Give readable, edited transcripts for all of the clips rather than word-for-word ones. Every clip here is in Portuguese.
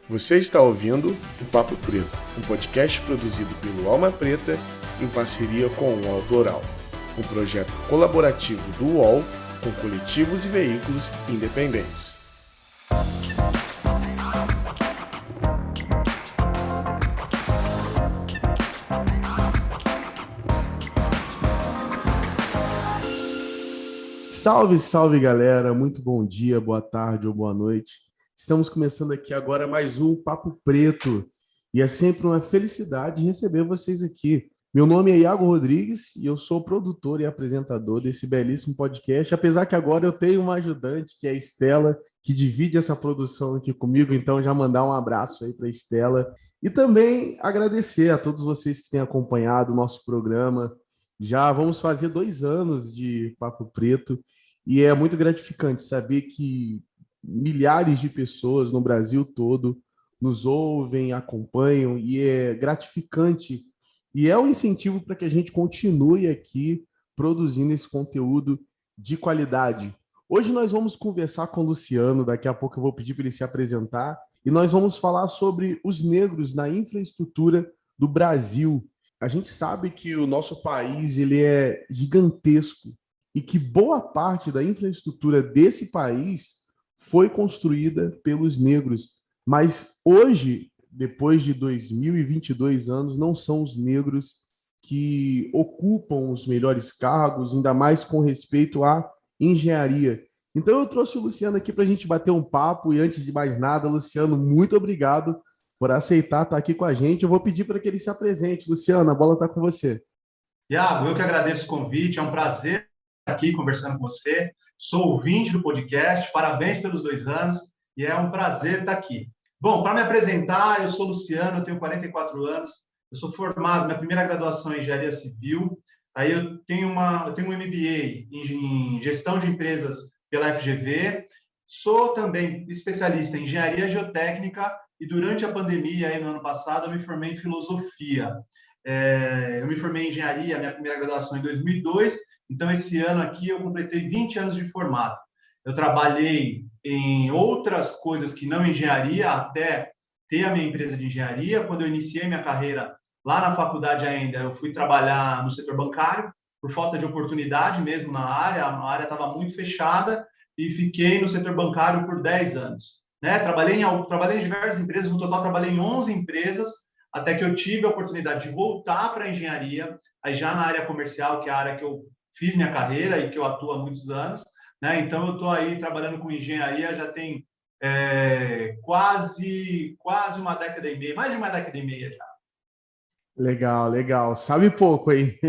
Você está ouvindo o Papo Preto, um podcast produzido pelo Alma Preta em parceria com o UOL Plural, um projeto colaborativo do UOL com coletivos e veículos independentes. Salve, salve galera, muito bom dia, boa tarde ou boa noite. Estamos começando aqui agora mais um Papo Preto e é sempre uma felicidade receber vocês aqui. Meu nome é Iago Rodrigues e eu sou produtor e apresentador desse belíssimo podcast, apesar que agora eu tenho uma ajudante, que é a Estela, que divide essa produção aqui comigo, então já mandar um abraço aí para a Estela. E também agradecer a todos vocês que têm acompanhado o nosso programa. Já vamos fazer 2 anos de Papo Preto e é muito gratificante saber que milhares de pessoas no Brasil todo nos ouvem, acompanham, e é gratificante e é um incentivo para que a gente continue aqui produzindo esse conteúdo de qualidade. Hoje nós vamos conversar com o Luciano, daqui a pouco eu vou pedir para ele se apresentar, e nós vamos falar sobre os negros na infraestrutura do Brasil. A gente sabe que o nosso país ele é gigantesco e que boa parte da infraestrutura desse país foi construída pelos negros. Mas hoje, depois de 2022 anos, não são os negros que ocupam os melhores cargos, ainda mais com respeito à engenharia. Então eu trouxe o Luciano aqui para a gente bater um papo e antes de mais nada, Luciano, muito obrigado por aceitar estar aqui com a gente. Eu vou pedir para que ele se apresente. Luciano, a bola está com você. Iago, eu que agradeço o convite, é um prazer estar aqui conversando com você. Sou ouvinte do podcast, parabéns pelos 2 anos e é um prazer estar aqui. Bom, para me apresentar, eu sou Luciano, eu tenho 44 anos, eu sou formado, minha primeira graduação em Engenharia Civil, aí eu tenho um MBA em Gestão de Empresas pela FGV, sou também especialista em Engenharia Geotécnica e durante a pandemia, aí no ano passado, eu me formei em Filosofia. Eu me formei em engenharia, minha primeira graduação em 2002, então esse ano aqui eu completei 20 anos de formado. Eu trabalhei em outras coisas que não engenharia, até ter a minha empresa de engenharia. Quando eu iniciei minha carreira lá na faculdade ainda, eu fui trabalhar no setor bancário, por falta de oportunidade mesmo na área, a área estava muito fechada e fiquei no setor bancário por 10 anos. Né? Trabalhei em diversas empresas, no total trabalhei em 11 empresas, até que eu tive a oportunidade de voltar para a engenharia, aí já na área comercial, que é a área que eu fiz minha carreira e que eu atuo há muitos anos, né? Então eu estou aí trabalhando com engenharia já tem quase uma década e meia, mais de uma década e meia já. Legal, legal. Sabe pouco, hein?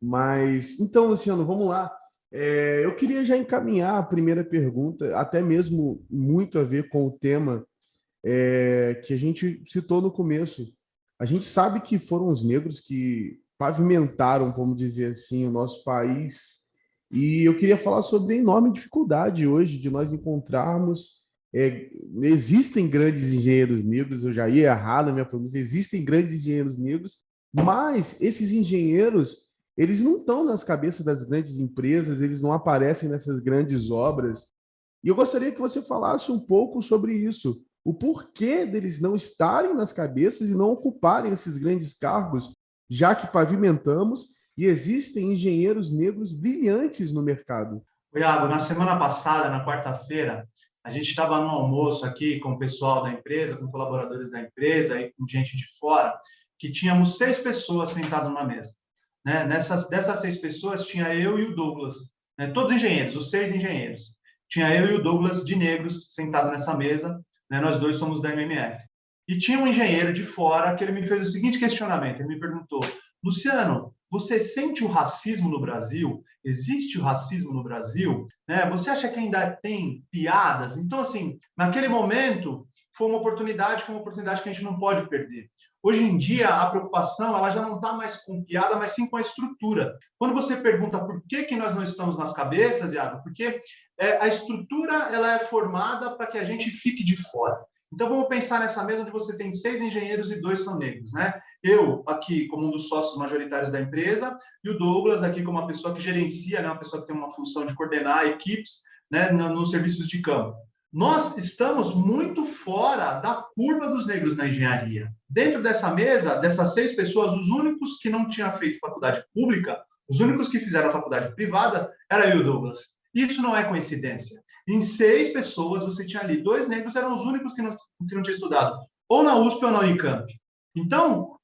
Mas, então, Luciano, vamos lá. Eu queria já encaminhar a primeira pergunta, até mesmo muito a ver com o tema que a gente citou no começo. A gente sabe que foram os negros que pavimentaram, vamos dizer assim, o nosso país. E eu queria falar sobre a enorme dificuldade hoje de nós encontrarmos. Existem grandes engenheiros negros, eu já ia errar na minha pronúncia, existem grandes engenheiros negros, mas esses engenheiros, eles não estão nas cabeças das grandes empresas, eles não aparecem nessas grandes obras. E eu gostaria que você falasse um pouco sobre isso, o porquê deles não estarem nas cabeças e não ocuparem esses grandes cargos, já que pavimentamos e existem engenheiros negros brilhantes no mercado. Iago, na semana passada, na quarta-feira, a gente estava no almoço aqui com o pessoal da empresa, com colaboradores da empresa e com gente de fora, que tínhamos 6 pessoas sentadas numa mesa. Né? Dessas 6 pessoas, tinha eu e o Douglas, né? Todos engenheiros, os 6 engenheiros. Tinha eu e o Douglas de negros sentados nessa mesa, né? Nós dois somos da MMF. E tinha um engenheiro de fora que ele me fez o seguinte questionamento, ele me perguntou: Luciano, você sente o racismo no Brasil? Existe o racismo no Brasil? Né? Você acha que ainda tem piadas? Então, assim, naquele momento, foi uma oportunidade que a gente não pode perder. Hoje em dia, a preocupação ela já não está mais com piada, mas sim com a estrutura. Quando você pergunta por que nós não estamos nas cabeças, Iago, porque a estrutura ela é formada para que a gente fique de fora. Então, vamos pensar nessa mesa onde você tem 6 engenheiros e 2 são negros, né? Eu, aqui, como um dos sócios majoritários da empresa, e o Douglas, aqui, como uma pessoa que gerencia, né? Uma pessoa que tem uma função de coordenar equipes, né? Nos serviços de campo. Nós estamos muito fora da curva dos negros na engenharia. Dentro dessa mesa, dessas 6 pessoas, os únicos que não tinham feito faculdade pública, os únicos que fizeram faculdade privada, era eu e o Douglas. Isso não é coincidência. Em 6 pessoas, você tinha ali 2 negros, eram os únicos que não tinham estudado, ou na USP ou na Unicamp. Então,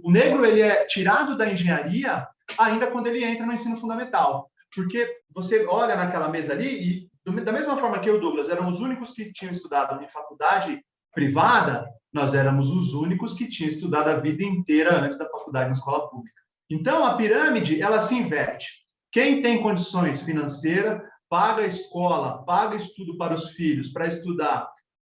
o negro ele é tirado da engenharia ainda quando ele entra no ensino fundamental. Porque você olha naquela mesa ali e, da mesma forma que eu e o Douglas eram os únicos que tinham estudado em faculdade privada, nós éramos os únicos que tinham estudado a vida inteira antes da faculdade em escola pública. Então, a pirâmide, ela se inverte. Quem tem condições financeiras, paga a escola, paga estudo para os filhos, para estudar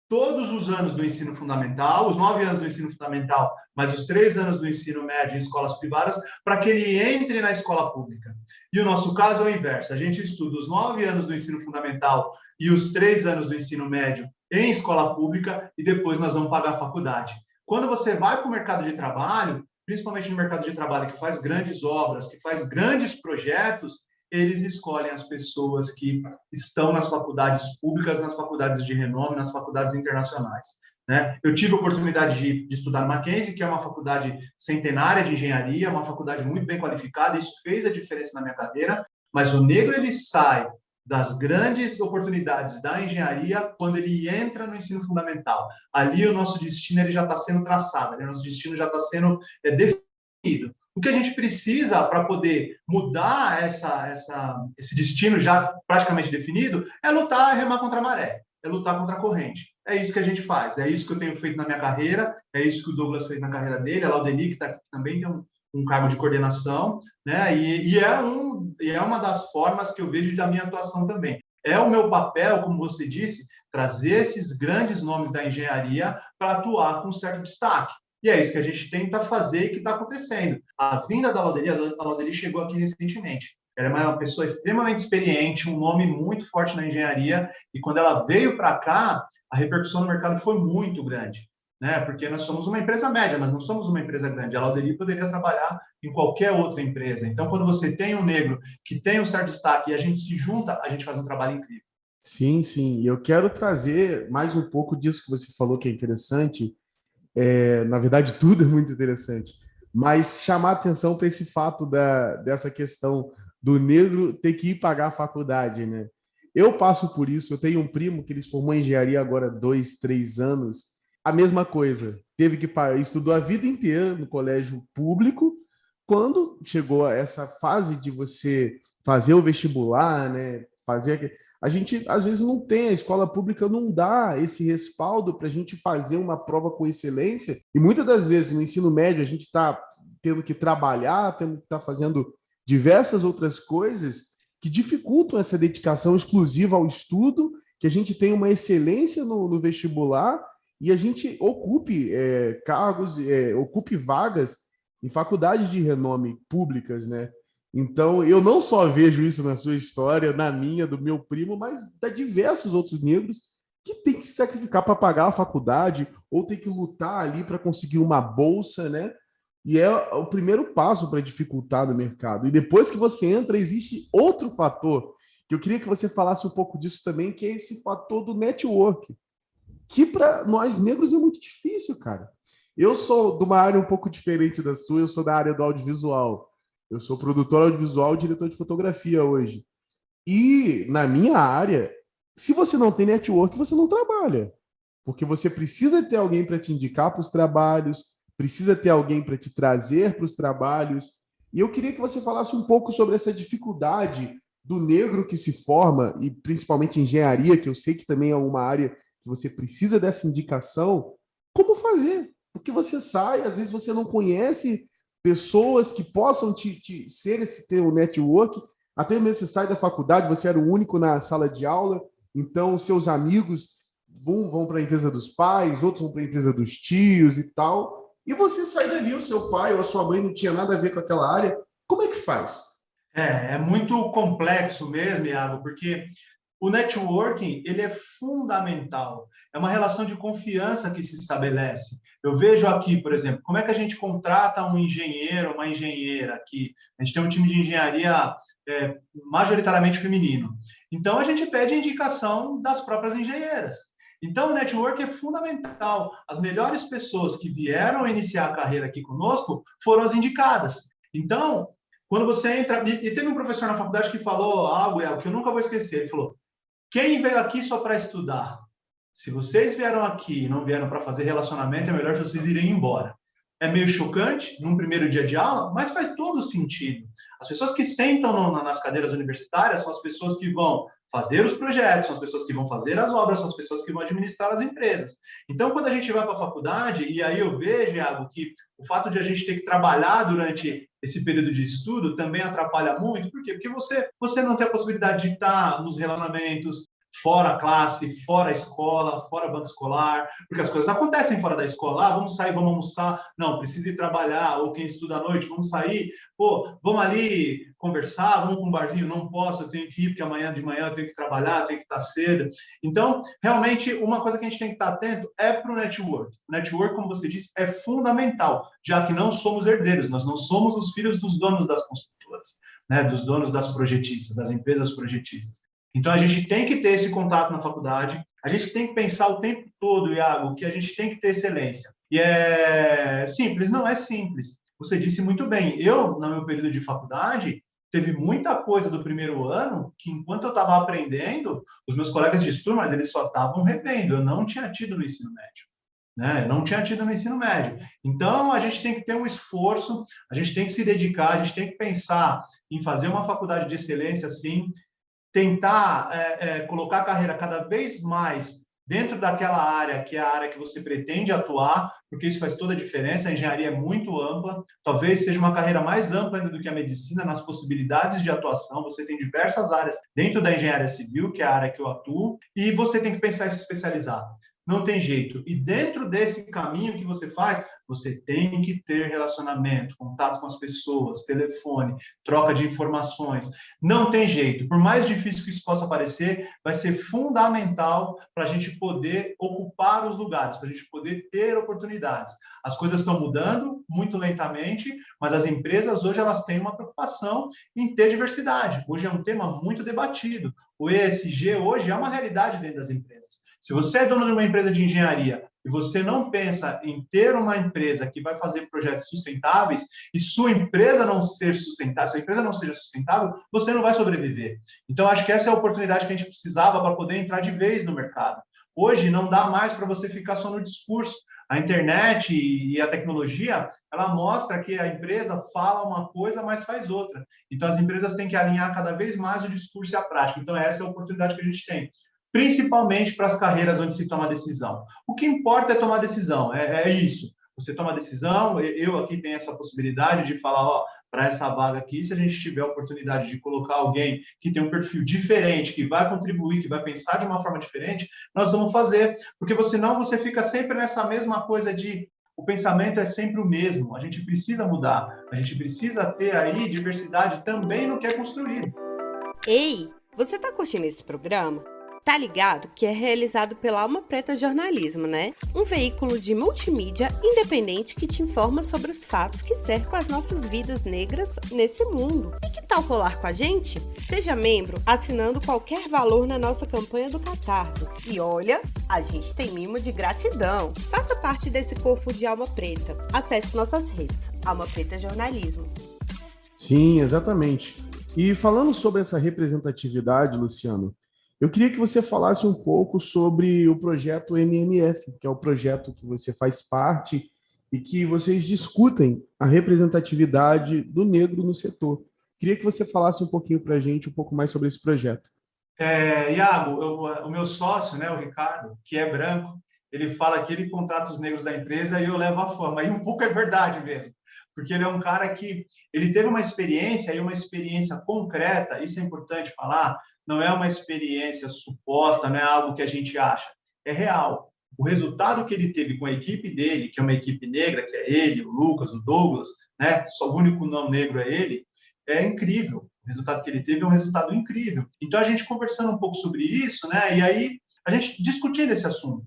todos os anos do ensino fundamental, os 9 anos do ensino fundamental, mais os 3 anos do ensino médio em escolas privadas, para que ele entre na escola pública. E o nosso caso é o inverso. A gente estuda os 9 anos do ensino fundamental e os 3 anos do ensino médio em escola pública e depois nós vamos pagar a faculdade. Quando você vai para o mercado de trabalho, principalmente no mercado de trabalho que faz grandes obras, que faz grandes projetos, eles escolhem as pessoas que estão nas faculdades públicas, nas faculdades de renome, nas faculdades internacionais. Né? Eu tive a oportunidade de estudar no Mackenzie, que é uma faculdade centenária de engenharia, uma faculdade muito bem qualificada, isso fez a diferença na minha carreira, mas o negro ele sai das grandes oportunidades da engenharia quando ele entra no ensino fundamental. Ali o nosso destino ele já está sendo traçado, o nosso destino já está sendo definido. O que a gente precisa para poder mudar esse destino já praticamente definido é lutar, remar contra a maré, é lutar contra a corrente. É isso que a gente faz, é isso que eu tenho feito na minha carreira, é isso que o Douglas fez na carreira dele, a Laudeli, que está aqui também, tem um cargo de coordenação, né? E é uma das formas que eu vejo da minha atuação também. É o meu papel, como você disse, trazer esses grandes nomes da engenharia para atuar com certo destaque. E é isso que a gente tenta fazer e que está acontecendo. A vinda da Laudeli chegou aqui recentemente. Ela é uma pessoa extremamente experiente, um nome muito forte na engenharia, e quando ela veio para cá, a repercussão no mercado foi muito grande, né? Porque nós somos uma empresa média, nós não somos uma empresa grande. A Laudeli poderia trabalhar em qualquer outra empresa. Então, quando você tem um negro que tem um certo destaque e a gente se junta, a gente faz um trabalho incrível. Sim, sim. E eu quero trazer mais um pouco disso que você falou que é interessante. Na verdade, tudo é muito interessante, mas chamar atenção para esse fato dessa questão do negro ter que ir pagar a faculdade, né? Eu passo por isso, eu tenho um primo que ele se formou em engenharia agora há 2, 3 anos, a mesma coisa, teve que pagar, estudou a vida inteira no colégio público, quando chegou a essa fase de você fazer o vestibular, né? A gente às vezes não tem, a escola pública não dá esse respaldo para a gente fazer uma prova com excelência, e muitas das vezes no ensino médio a gente está tendo que trabalhar, tendo que estar fazendo diversas outras coisas que dificultam essa dedicação exclusiva ao estudo, que a gente tenha uma excelência no vestibular e a gente ocupe cargos, ocupe vagas em faculdades de renome públicas, né? Então, eu não só vejo isso na sua história, na minha, do meu primo, mas de diversos outros negros que têm que se sacrificar para pagar a faculdade ou tem que lutar ali para conseguir uma bolsa, né? E é o primeiro passo para dificultar no mercado. E depois que você entra, existe outro fator, que eu queria que você falasse um pouco disso também, que é esse fator do network, que para nós negros é muito difícil, cara. Eu sou de uma área um pouco diferente da sua, eu sou da área do audiovisual. Eu sou produtor audiovisual e diretor de fotografia hoje. E na minha área, se você não tem network, você não trabalha. Porque você precisa ter alguém para te indicar para os trabalhos, precisa ter alguém para te trazer para os trabalhos. E eu queria que você falasse um pouco sobre essa dificuldade do negro que se forma, e principalmente engenharia, que eu sei que também é uma área que você precisa dessa indicação. Como fazer? Porque você sai, às vezes você não conhece pessoas que possam ser esse teu network, até mesmo você sai da faculdade, você era o único na sala de aula, então seus amigos vão para a empresa dos pais, outros vão para a empresa dos tios e tal, e você sai dali, o seu pai ou a sua mãe não tinha nada a ver com aquela área. Como é que faz? É muito complexo mesmo, Iago, porque O networking, ele é fundamental. É uma relação de confiança que se estabelece. Eu vejo aqui, por exemplo, como é que a gente contrata um engenheiro, uma engenheira aqui. A gente tem um time de engenharia majoritariamente feminino. Então, a gente pede indicação das próprias engenheiras. Então, o network é fundamental. As melhores pessoas que vieram iniciar a carreira aqui conosco foram as indicadas. Então, quando você entra... E teve um professor na faculdade que falou algo que eu nunca vou esquecer. Ele falou, quem veio aqui só para estudar? Se vocês vieram aqui e não vieram para fazer relacionamento, é melhor que vocês irem embora. É meio chocante num primeiro dia de aula, mas faz todo sentido. As pessoas que sentam nas cadeiras universitárias são as pessoas que vão fazer os projetos, são as pessoas que vão fazer as obras, são as pessoas que vão administrar as empresas. Então, quando a gente vai para a faculdade, e aí eu vejo, Iago, que o fato de a gente ter que trabalhar durante esse período de estudo também atrapalha muito. Por quê? Porque você não tem a possibilidade de estar nos relacionamentos, fora a classe, fora a escola, fora a banca escolar, porque as coisas acontecem fora da escola. Ah, vamos sair, vamos almoçar. Não, precisa ir trabalhar. Ou quem estuda à noite, vamos sair. Pô, vamos ali conversar, vamos para um barzinho. Não posso, eu tenho que ir, porque amanhã de manhã eu tenho que trabalhar, eu tenho que estar cedo. Então, realmente, uma coisa que a gente tem que estar atento é para o network. O network, como você disse, é fundamental, já que não somos herdeiros, nós não somos os filhos dos donos das construtoras, né, dos donos das projetistas, das empresas projetistas. Então, a gente tem que ter esse contato na faculdade, a gente tem que pensar o tempo todo, Iago, que a gente tem que ter excelência. E é simples? Não é simples. Você disse muito bem. Eu, no meu período de faculdade, teve muita coisa do primeiro ano que, enquanto eu estava aprendendo, os meus colegas de turma, eles só estavam revendo. Eu não tinha tido no ensino médio. Né? Eu não tinha tido no ensino médio. Então, a gente tem que ter um esforço, a gente tem que se dedicar, a gente tem que pensar em fazer uma faculdade de excelência, sim, tentar colocar a carreira cada vez mais dentro daquela área que é a área que você pretende atuar, porque isso faz toda a diferença. A engenharia é muito ampla, talvez seja uma carreira mais ampla ainda do que a medicina nas possibilidades de atuação. Você tem diversas áreas dentro da engenharia civil, que é a área que eu atuo, e você tem que pensar em se especializar. Não tem jeito. E dentro desse caminho que você faz, você tem que ter relacionamento, contato com as pessoas, telefone, troca de informações. Não tem jeito. Por mais difícil que isso possa parecer, vai ser fundamental para a gente poder ocupar os lugares, para a gente poder ter oportunidades. As coisas estão mudando muito lentamente, mas as empresas hoje elas têm uma preocupação em ter diversidade. Hoje é um tema muito debatido. O ESG hoje é uma realidade dentro das empresas. Se você é dono de uma empresa de engenharia e você não pensa em ter uma empresa que vai fazer projetos sustentáveis e sua empresa não ser sustentável, se a empresa não seja sustentável, você não vai sobreviver. Então, acho que essa é a oportunidade que a gente precisava para poder entrar de vez no mercado. Hoje, não dá mais para você ficar só no discurso. A internet e a tecnologia, ela mostra que a empresa fala uma coisa, mas faz outra. Então, as empresas têm que alinhar cada vez mais o discurso e a prática. Então, essa é a oportunidade que a gente tem, principalmente para as carreiras onde se toma decisão. O que importa é tomar decisão, é isso. Você toma decisão, eu aqui tenho essa possibilidade de falar, ó, para essa vaga aqui, se a gente tiver a oportunidade de colocar alguém que tem um perfil diferente, que vai contribuir, que vai pensar de uma forma diferente, nós vamos fazer, porque senão você fica sempre nessa mesma coisa de o pensamento é sempre o mesmo, a gente precisa mudar, a gente precisa ter aí diversidade também no que é construído. Ei, você está curtindo esse programa? Tá ligado que é realizado pela Alma Preta Jornalismo, né? Um veículo de multimídia independente que te informa sobre os fatos que cercam as nossas vidas negras nesse mundo. E que tal colar com a gente? Seja membro assinando qualquer valor na nossa campanha do Catarse. E olha, a gente tem mimo de gratidão. Faça parte desse corpo de Alma Preta. Acesse nossas redes, Alma Preta Jornalismo. Sim, exatamente. E falando sobre essa representatividade, Luciano, eu queria que você falasse um pouco sobre o projeto MMF, que é o projeto que você faz parte e que vocês discutem a representatividade do negro no setor. Queria que você falasse um pouquinho para a gente, um pouco mais sobre esse projeto. Iago, o meu sócio, né, o Ricardo, que é branco, ele fala que ele contrata os negros da empresa e eu levo a fama. E um pouco é verdade mesmo, porque ele é um cara que ele teve uma experiência, e uma experiência concreta, isso é importante falar, não é uma experiência suposta, não é algo que a gente acha, é real. O resultado que ele teve com a equipe dele, que é uma equipe negra, que é ele, o Lucas, o Douglas, né? Só o único não negro é ele, é incrível. O resultado que ele teve é um resultado incrível. Então, a gente conversando um pouco sobre isso, né? E aí, a gente discutindo esse assunto.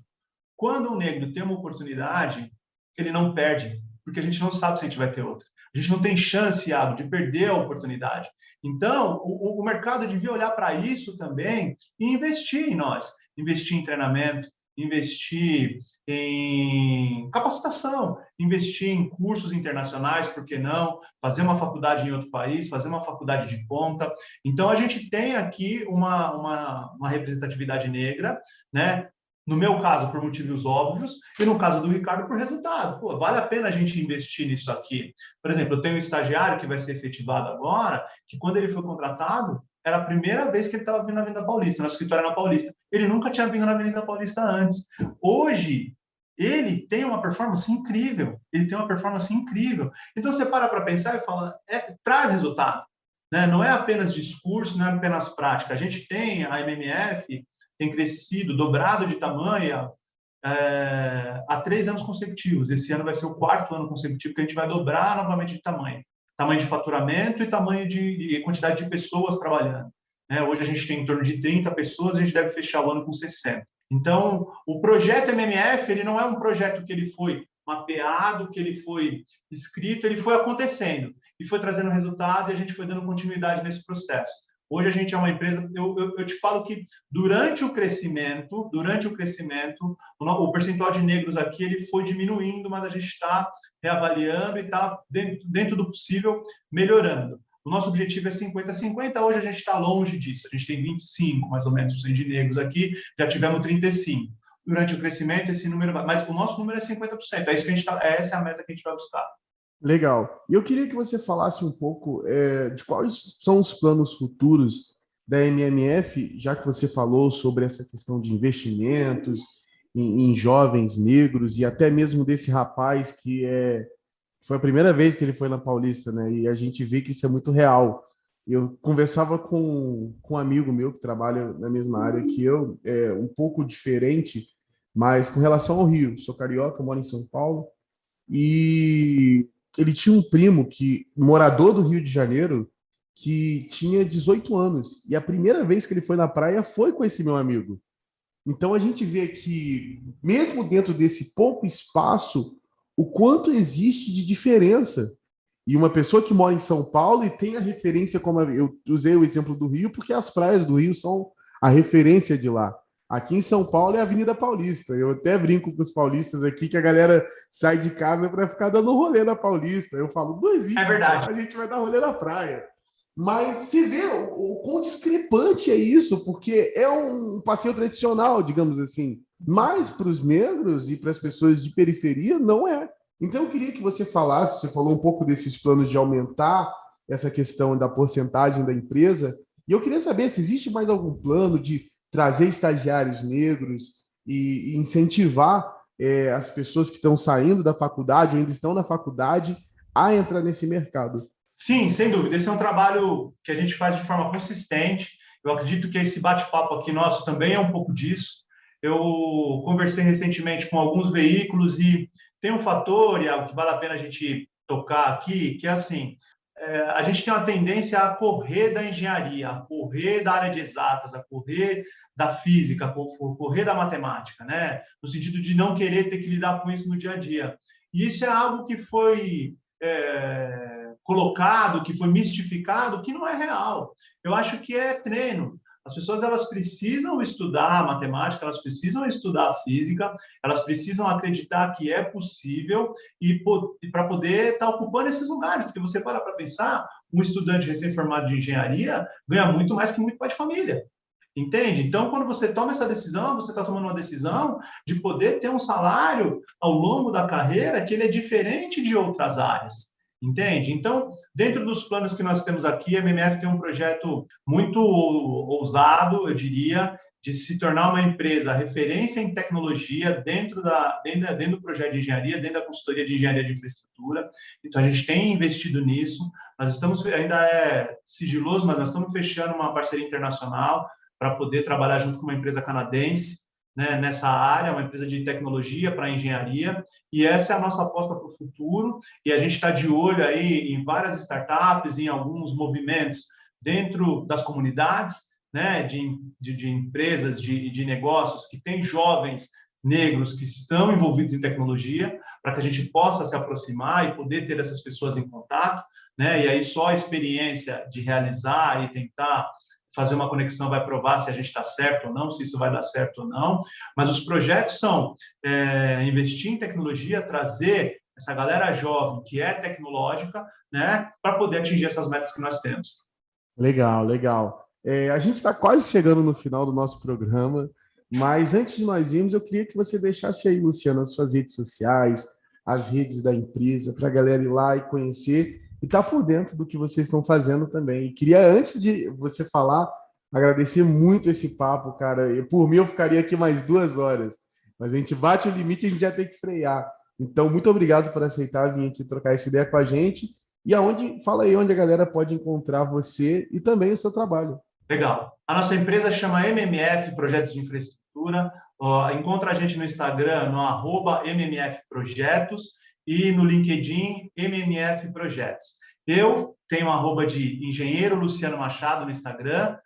Quando um negro tem uma oportunidade, ele não perde, porque a gente não sabe se a gente vai ter outra. A gente não tem chance, Iago, de perder a oportunidade. Então, o mercado devia olhar para isso também e investir em nós. Investir em treinamento, investir em capacitação, investir em cursos internacionais, por que não? Fazer uma faculdade em outro país, fazer uma faculdade de ponta. Então, a gente tem aqui uma representatividade negra, né? No meu caso, por motivos óbvios, e no caso do Ricardo, por resultado. Pô, vale a pena a gente investir nisso aqui. Por exemplo, eu tenho um estagiário que vai ser efetivado agora, que quando ele foi contratado, era a primeira vez que ele estava vindo na Avenida Paulista, nosso escritório na Paulista. Ele nunca tinha vindo na Avenida Paulista antes. Hoje, ele tem uma performance incrível. Ele tem uma performance incrível. Então, você para pensar e fala, traz resultado. Né? Não é apenas discurso, não é apenas prática. A gente tem a MMF, tem crescido, dobrado de tamanho há 3 anos consecutivos. Esse ano vai ser o 4º ano consecutivo que a gente vai dobrar novamente de tamanho. Tamanho de faturamento e tamanho de quantidade de pessoas trabalhando. Hoje a gente tem em torno de 30 pessoas, a gente deve fechar o ano com 60. Então, o projeto MMF, ele não é um projeto que ele foi mapeado, que ele foi escrito, ele foi acontecendo e foi trazendo resultado e a gente foi dando continuidade nesse processo. Hoje a gente é uma empresa, eu te falo que durante o crescimento, o percentual de negros aqui ele foi diminuindo, mas a gente está reavaliando e está, dentro do possível, melhorando. O nosso objetivo é 50-50, hoje a gente está longe disso. A gente tem 25, mais ou menos, de negros aqui, já tivemos 35. Durante o crescimento, esse número vai... Mas o nosso número é 50%. É isso que a gente essa é a meta que a gente vai buscar. Legal. E eu queria que você falasse um pouco de quais são os planos futuros da MMF, já que você falou sobre essa questão de investimentos em jovens negros e até mesmo desse rapaz que foi a primeira vez que ele foi na Paulista, né? E a gente vê que isso é muito real. Eu conversava com um amigo meu que trabalha na mesma área que eu, um pouco diferente, mas com relação ao Rio. Sou carioca, moro em São Paulo, e ele tinha um primo morador do Rio de Janeiro, que tinha 18 anos. E a primeira vez que ele foi na praia foi com esse meu amigo. Então a gente vê que, mesmo dentro desse pouco espaço, o quanto existe de diferença. E uma pessoa que mora em São Paulo e tem a referência, como eu usei o exemplo do Rio, porque as praias do Rio são a referência de lá. Aqui em São Paulo é a Avenida Paulista. Eu até brinco com os paulistas aqui que a galera sai de casa para ficar dando rolê na Paulista. Eu falo, não existe. É verdade. A gente vai dar rolê na praia. Mas você vê o quão discrepante é isso, porque é um passeio tradicional, digamos assim. Mas para os negros e para as pessoas de periferia, não é. Então, eu queria que você falasse, você falou um pouco desses planos de aumentar essa questão da porcentagem da empresa, e eu queria saber se existe mais algum plano de trazer estagiários negros e incentivar as pessoas que estão saindo da faculdade ou ainda estão na faculdade a entrar nesse mercado. Sim, sem dúvida. Esse é um trabalho que a gente faz de forma consistente. Eu acredito que esse bate-papo aqui nosso também é um pouco disso. Eu conversei recentemente com alguns veículos e tem um fator, e algo que vale a pena a gente tocar aqui, que é assim, a gente tem uma tendência a correr da engenharia, a correr da área de exatas, a correr da física, a correr da matemática, né? No sentido de não querer ter que lidar com isso no dia a dia. E isso é algo que foi colocado, que foi mistificado, que não é real. Eu acho que é treino. As pessoas elas precisam estudar a matemática, elas precisam estudar a física, elas precisam acreditar que é possível e para poder estar ocupando esses lugares. Porque você para pensar, um estudante recém-formado de engenharia ganha muito mais que muito pai de família. Entende? Então, quando você toma essa decisão, você está tomando uma decisão de poder ter um salário ao longo da carreira que ele é diferente de outras áreas. Entende? Então, dentro dos planos que nós temos aqui, a MMF tem um projeto muito ousado, eu diria, de se tornar uma empresa referência em tecnologia dentro do projeto de engenharia, dentro da consultoria de engenharia de infraestrutura. Então, a gente tem investido nisso. Nós estamos, ainda é sigiloso, mas nós estamos fechando uma parceria internacional para poder trabalhar junto com uma empresa canadense, né, nessa área, uma empresa de tecnologia para engenharia, e essa é a nossa aposta para o futuro, e a gente está de olho aí em várias startups, em alguns movimentos dentro das comunidades, né, de empresas, de negócios que têm jovens negros que estão envolvidos em tecnologia, para que a gente possa se aproximar e poder ter essas pessoas em contato, né? E aí só a experiência de realizar e tentar fazer uma conexão vai provar se a gente está certo ou não, se isso vai dar certo ou não. Mas os projetos são investir em tecnologia, trazer essa galera jovem que é tecnológica, né, para poder atingir essas metas que nós temos. Legal, legal. A gente está quase chegando no final do nosso programa, mas antes de nós irmos, eu queria que você deixasse aí, Luciano, as suas redes sociais, as redes da empresa, para a galera ir lá e conhecer e estar por dentro do que vocês estão fazendo também. E queria, antes de você falar, agradecer muito esse papo, cara. Por mim, eu ficaria aqui mais 2 horas, mas a gente bate o limite e a gente já tem que frear. Então, muito obrigado por aceitar vir aqui trocar essa ideia com a gente. E fala aí onde a galera pode encontrar você e também o seu trabalho. Legal. A nossa empresa chama MMF Projetos de Infraestrutura. Encontra a gente no Instagram, no @MMFprojetos e no LinkedIn, MMF Projetos. Eu tenho @ de Engenheiro Luciano Machado no Instagram,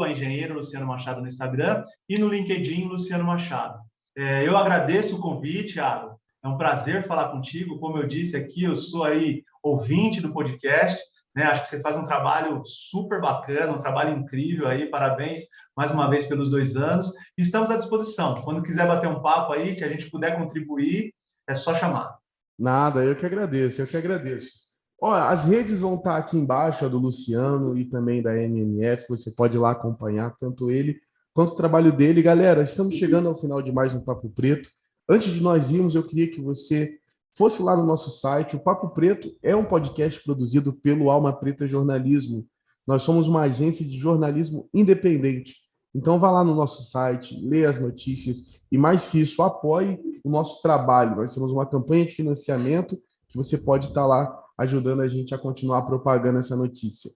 @Engenheiro Luciano Machado no Instagram e no LinkedIn, Luciano Machado. Eu agradeço o convite, Thiago. É um prazer falar contigo. Como eu disse aqui, eu sou aí ouvinte do podcast, né? Acho que você faz um trabalho super bacana, um trabalho incrível aí. Parabéns mais uma vez pelos 2 anos. Estamos à disposição. Quando quiser bater um papo aí, que a gente puder contribuir, é só chamar. Nada, eu que agradeço, eu que agradeço. Olha, as redes vão estar aqui embaixo, a do Luciano e também da MMF. Você pode ir lá acompanhar tanto ele quanto o trabalho dele. Galera, estamos chegando ao final de mais um Papo Preto. Antes de nós irmos, eu queria que você fosse lá no nosso site. O Papo Preto é um podcast produzido pelo Alma Preta Jornalismo. Nós somos uma agência de jornalismo independente. Então, vá lá no nosso site, leia as notícias e, mais que isso, apoie o nosso trabalho. Nós temos uma campanha de financiamento que você pode estar lá ajudando a gente a continuar propagando essa notícia.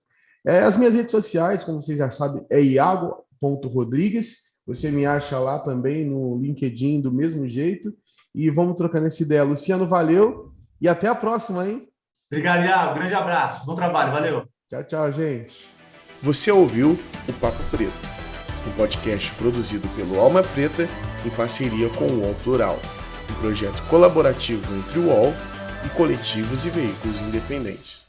As minhas redes sociais, como vocês já sabem, é iago.rodrigues. Você me acha lá também no LinkedIn do mesmo jeito. E vamos trocando essa ideia. Luciano, valeu e até a próxima, hein? Obrigado, Iago. Grande abraço. Bom trabalho. Valeu. Tchau, tchau, gente. Você ouviu o Papo Preto, um podcast produzido pelo Alma Preta em parceria com o UOL Plural, um projeto colaborativo entre o UOL e coletivos e veículos independentes.